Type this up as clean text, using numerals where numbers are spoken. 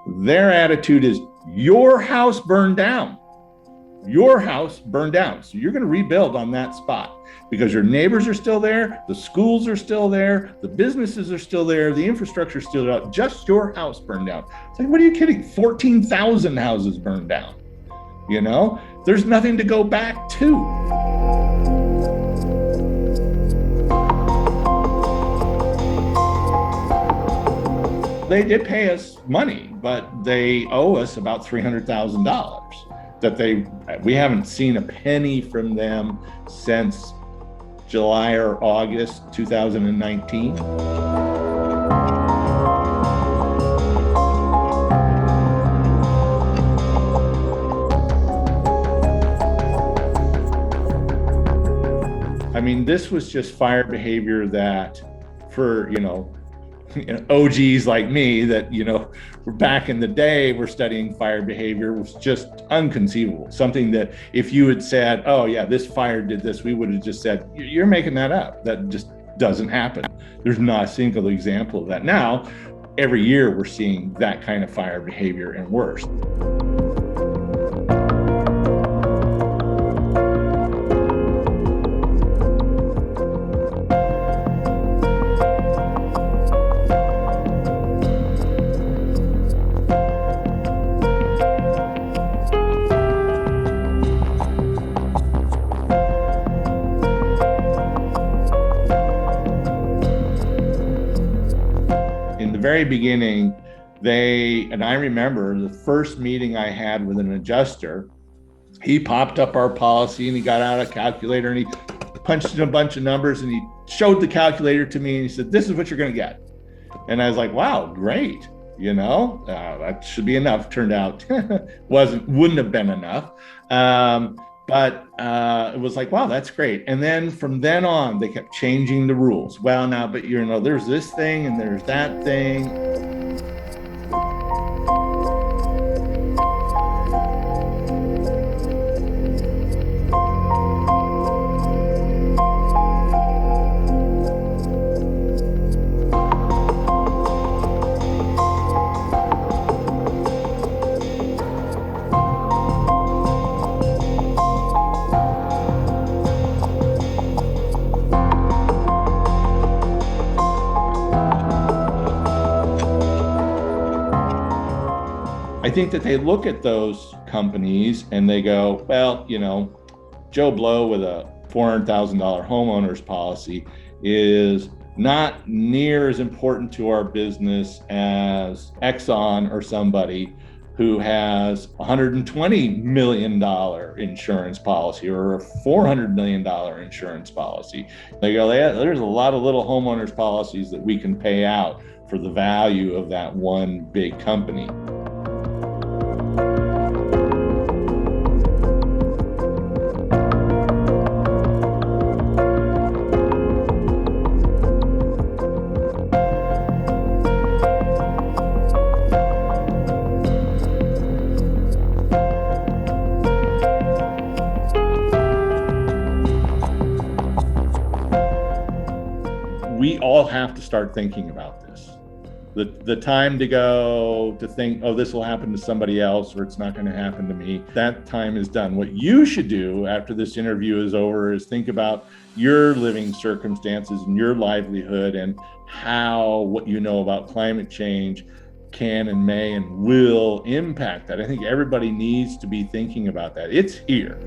Their attitude is, your house burned down. Your house burned down. So you're going to rebuild on that spot because your neighbors are still there, the schools are still there, the businesses are still there, the infrastructure is still there. Just your house burned down. It's like, what are you kidding? 14,000 houses burned down. You know, there's nothing to go back to. They did pay us money, but they owe us about $300,000 that we haven't seen a penny from them since July or August 2019. I mean, this was just fire behavior that for, OGs like me that, back in the day, we're studying fire behavior was just unconceivable. Something that if you had said, oh yeah, this fire did this, we would have just said, you're making that up. That just doesn't happen. There's not a single example of that. Now, every year we're seeing that kind of fire behavior and worse. Very beginning, I remember the first meeting I had with an adjuster, he popped up our policy and he got out a calculator and he punched in a bunch of numbers and he showed the calculator to me and he said, this is what you're going to get. And I was like, wow, great. That should be enough. Turned out wouldn't have been enough. But it was like, wow, that's great. And then from then on, they kept changing the rules. Well, now, but there's this thing and there's that thing. I think that they look at those companies and they go, well, Joe Blow with a $400,000 homeowners policy is not near as important to our business as Exxon or somebody who has $120 million insurance policy or a $400 million insurance policy. They go, there's a lot of little homeowners policies that we can pay out for the value of that one big company. We all have to start thinking about this. The time to think, oh, this will happen to somebody else or it's not going to happen to me. That time is done. What you should do after this interview is over is think about your living circumstances and your livelihood and how what you know about climate change can and may and will impact that. I think everybody needs to be thinking about that. It's here.